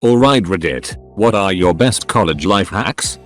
Alright Reddit, what are your best college life hacks?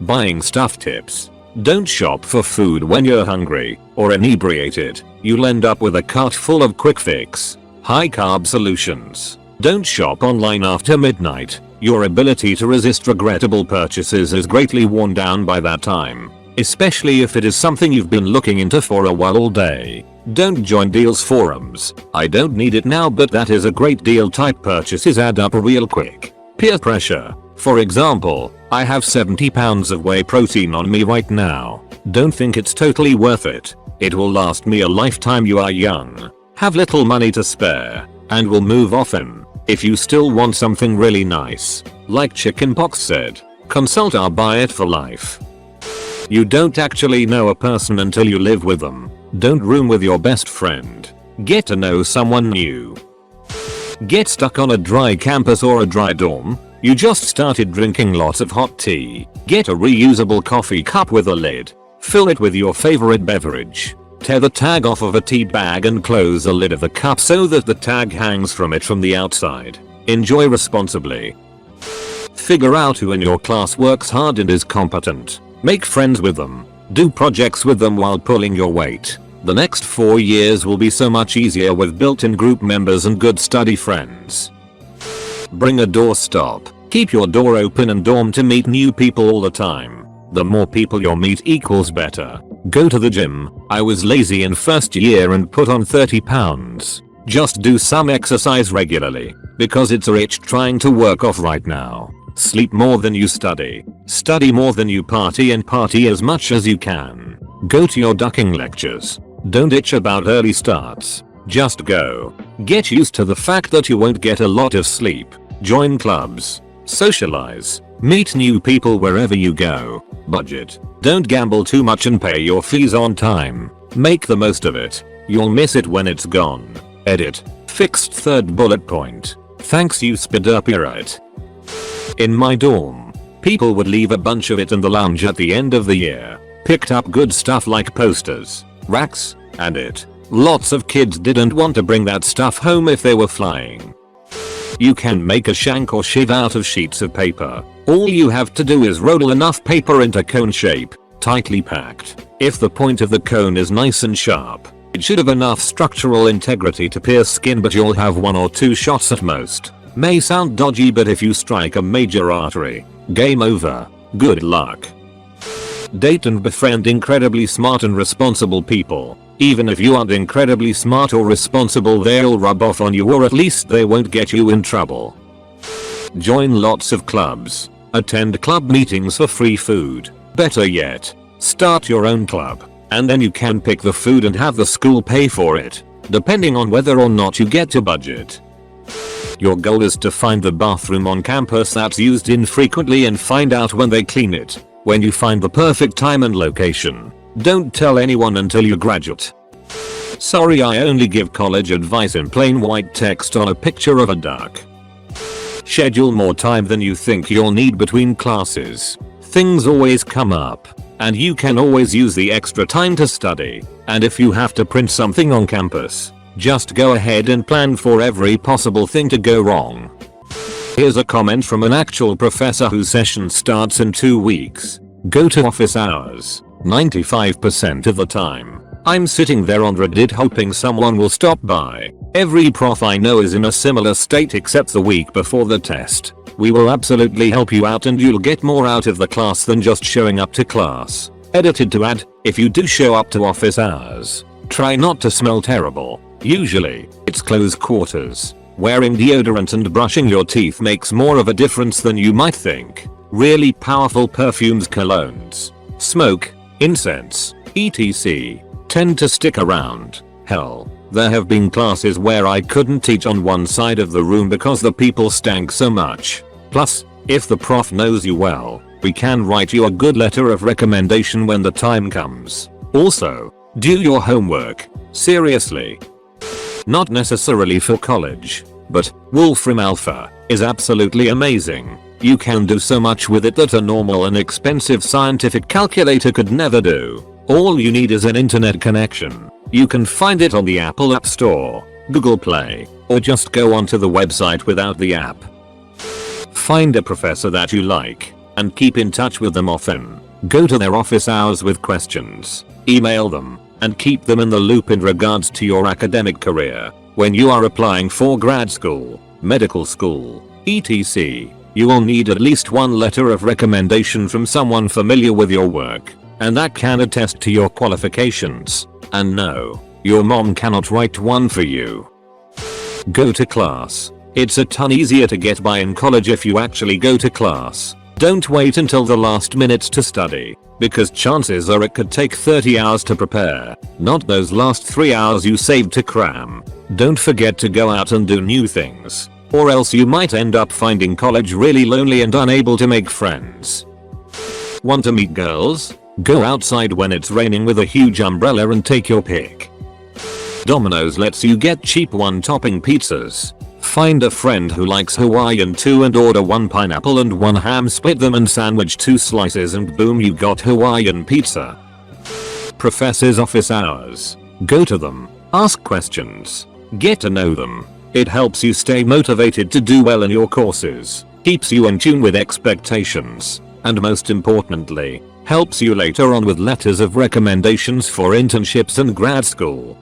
Buying stuff tips. Don't shop for food when you're hungry or inebriated. You'll end up with a cart full of quick fix, high carb solutions. Don't shop online after midnight. Your ability to resist regrettable purchases is greatly worn down by that time, especially if it is something you've been looking into for a while all day. Don't join deals forums. I don't need it now, but that is a great deal type purchases add up real quick. Peer pressure. For example, I have 70 pounds of whey protein on me right now. Don't think it's totally worth it. It will last me a lifetime. You are young, have little money to spare, and will move often. If you still want something really nice, like chickenpox said, consult our Buy It for Life. You don't actually know a person until you live with them. Don't room with your best friend. Get to know someone new. Get stuck on a dry campus or a dry dorm? You just started drinking lots of hot tea. Get a reusable coffee cup with a lid. Fill it with your favorite beverage. Tear the tag off of a tea bag and close the lid of the cup so that the tag hangs from it from the outside. Enjoy responsibly. Figure out who in your class works hard and is competent. Make friends with them. Do projects with them while pulling your weight. The next 4 years will be so much easier with built-in group members and good study friends. Bring a doorstop. Keep your door open and dorm to meet new people all the time. The more people you meet equals better. Go to the gym. I was lazy in first year and put on 30 pounds. Just do some exercise regularly, because it's a itch trying to work off right now. Sleep more than you study. Study more than you party, and party as much as you can. Go to your ducking lectures. Don't itch about early starts. Just go. Get used to the fact that you won't get a lot of sleep. Join clubs. Socialize. Meet new people wherever you go. Budget. Don't gamble too much and pay your fees on time. Make the most of it. You'll miss it when it's gone. Edit. Fixed third bullet point. Thanks, you sped up it. In my dorm, people would leave a bunch of it in the lounge at the end of the year. Picked up good stuff like posters, racks, and it. Lots of kids didn't want to bring that stuff home if they were flying. You can make a shank or shiv out of sheets of paper. All you have to do is roll enough paper into cone shape, tightly packed. If the point of the cone is nice and sharp, it should have enough structural integrity to pierce skin, but you'll have 1 or 2 shots at most. May sound dodgy, but if you strike a major artery, game over. Good luck. Date and befriend incredibly smart and responsible people. Even if you aren't incredibly smart or responsible, they'll rub off on you, or at least they won't get you in trouble. Join lots of clubs. Attend club meetings for free food. Better yet, start your own club, and then you can pick the food and have the school pay for it, depending on whether or not you get to budget. Your goal is to find the bathroom on campus that's used infrequently and find out when they clean it. When you find the perfect time and location, don't tell anyone until you graduate. Sorry, I only give college advice in plain white text on a picture of a duck. Schedule more time than you think you'll need between classes. Things always come up, and you can always use the extra time to study. And if you have to print something on campus, just go ahead and plan for every possible thing to go wrong. Here's a comment from an actual professor whose session starts in 2 weeks. Go to office hours. 95% of the time, I'm sitting there on Reddit hoping someone will stop by. Every prof I know is in a similar state except the week before the test. We will absolutely help you out, and you'll get more out of the class than just showing up to class. Edited to add, if you do show up to office hours, try not to smell terrible. Usually, it's close quarters. Wearing deodorant and brushing your teeth makes more of a difference than you might think. Really powerful perfumes, colognes, smoke, incense, etc. tend to stick around. Hell, there have been classes where I couldn't teach on one side of the room because the people stank so much. Plus, if the prof knows you well, we can write you a good letter of recommendation when the time comes. Also, do your homework. Seriously. Not necessarily for college, but Wolfram Alpha is absolutely amazing. You can do so much with it that a normal and expensive scientific calculator could never do. All you need is an internet connection. You can find it on the Apple App Store, Google Play, or just go onto the website without the app. Find a professor that you like and keep in touch with them often. Go to their office hours with questions. Email them and keep them in the loop in regards to your academic career. When you are applying for grad school, medical school, etc., you will need at least one letter of recommendation from someone familiar with your work and that can attest to your qualifications. And no, your mom cannot write one for you. Go to class. It's a ton easier to get by in college if you actually go to class. Don't wait until the last minutes to study, because chances are it could take 30 hours to prepare, not those last 3 hours you saved to cram. Don't forget to go out and do new things, or else you might end up finding college really lonely and unable to make friends. Want to meet girls? Go outside when it's raining with a huge umbrella and take your pick. Domino's lets you get cheap one-topping pizzas. Find a friend who likes Hawaiian too and order 1 pineapple and 1 ham, split them and sandwich 2 slices and boom, you got Hawaiian pizza. Professors' office hours. Go to them. Ask questions. Get to know them. It helps you stay motivated to do well in your courses, keeps you in tune with expectations, and most importantly, helps you later on with letters of recommendations for internships and grad school.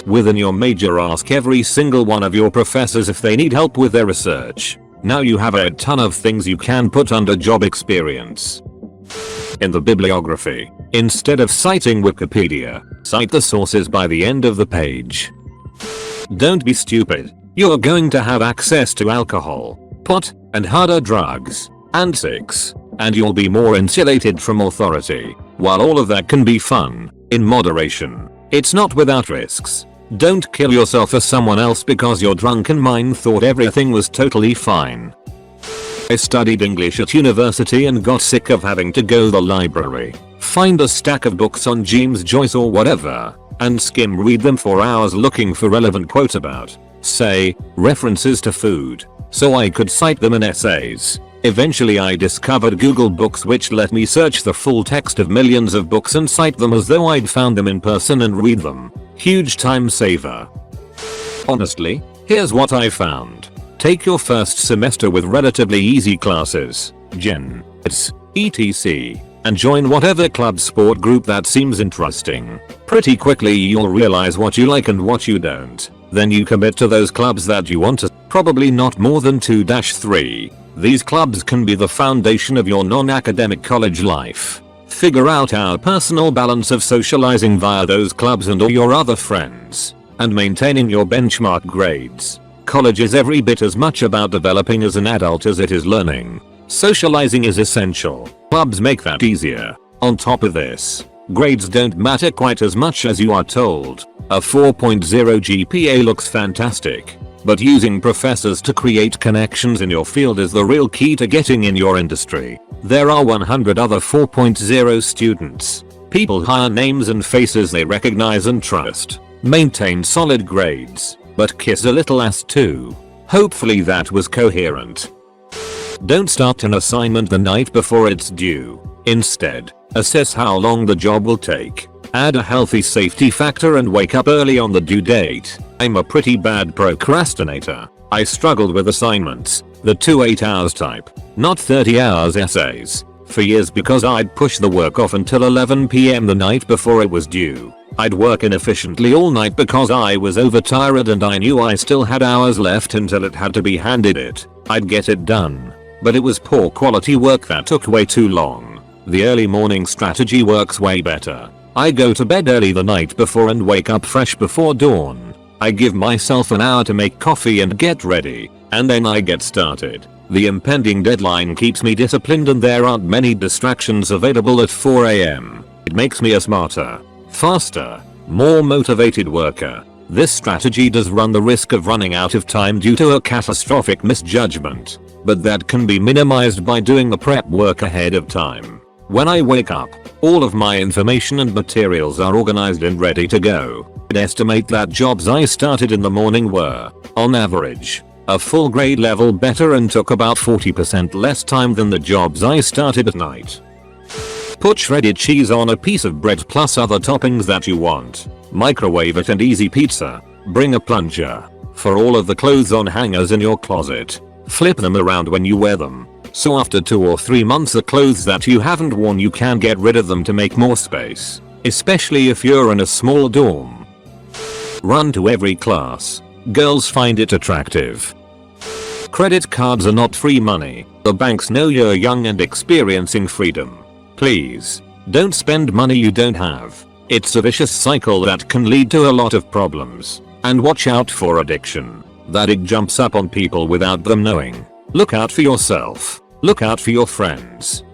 Within your major, ask every single one of your professors if they need help with their research. Now you have a ton of things you can put under job experience. In the bibliography, instead of citing Wikipedia, cite the sources by the end of the page. Don't be stupid. You're going to have access to alcohol, pot, and harder drugs, and sex, and you'll be more insulated from authority. While all of that can be fun, in moderation, it's not without risks. Don't kill yourself or someone else because your drunken mind thought everything was totally fine. I studied English at university and got sick of having to go to the library, find a stack of books on James Joyce or whatever, and skim read them for hours looking for relevant quotes about, say, references to food, so I could cite them in essays. Eventually I discovered Google Books, which let me search the full text of millions of books and cite them as though I'd found them in person and read them. Huge time saver. Honestly, here's what I found. Take your first semester with relatively easy classes, gen, etc., and join whatever club sport group that seems interesting. Pretty quickly you'll realize what you like and what you don't. Then you commit to those clubs that you want to, probably not more than 2-3. These clubs can be the foundation of your non-academic college life. Figure out our personal balance of socializing via those clubs and or your other friends, and maintaining your benchmark grades. College is every bit as much about developing as an adult as it is learning. Socializing is essential. Clubs make that easier. On top of this, grades don't matter quite as much as you are told. A 4.0 GPA looks fantastic, but using professors to create connections in your field is the real key to getting in your industry. There are 100 other 4.0 students. People hire names and faces they recognize and trust. Maintain solid grades, but kiss a little ass too. Hopefully that was coherent. Don't start an assignment the night before it's due. Instead, assess how long the job will take. Add a healthy safety factor and wake up early on the due date. I'm a pretty bad procrastinator. I struggled with assignments, the 2 8-hours type, not 30 hours essays, for years because I'd push the work off until 11 PM the night before it was due. I'd work inefficiently all night because I was overtired and I knew I still had hours left until it had to be handed it. I'd get it done, but it was poor quality work that took way too long. The early morning strategy works way better. I go to bed early the night before and wake up fresh before dawn. I give myself an hour to make coffee and get ready, and then I get started. The impending deadline keeps me disciplined and there aren't many distractions available at 4 AM. It makes me a smarter, faster, more motivated worker. This strategy does run the risk of running out of time due to a catastrophic misjudgment, but that can be minimized by doing the prep work ahead of time. When I wake up, all of my information and materials are organized and ready to go. I'd estimate that jobs I started in the morning were, on average, a full grade level better and took about 40% less time than the jobs I started at night. Put shredded cheese on a piece of bread plus other toppings that you want. Microwave it and easy pizza. Bring a plunger for all of the clothes on hangers in your closet. Flip them around when you wear them. So after 2 or 3 months the clothes that you haven't worn you can get rid of them to make more space. Especially if you're in a small dorm. Run to every class. Girls find it attractive. Credit cards are not free money. The banks know you're young and experiencing freedom. Please, don't spend money you don't have. It's a vicious cycle that can lead to a lot of problems. And watch out for addiction. That it jumps up on people without them knowing. Look out for yourself. Look out for your friends.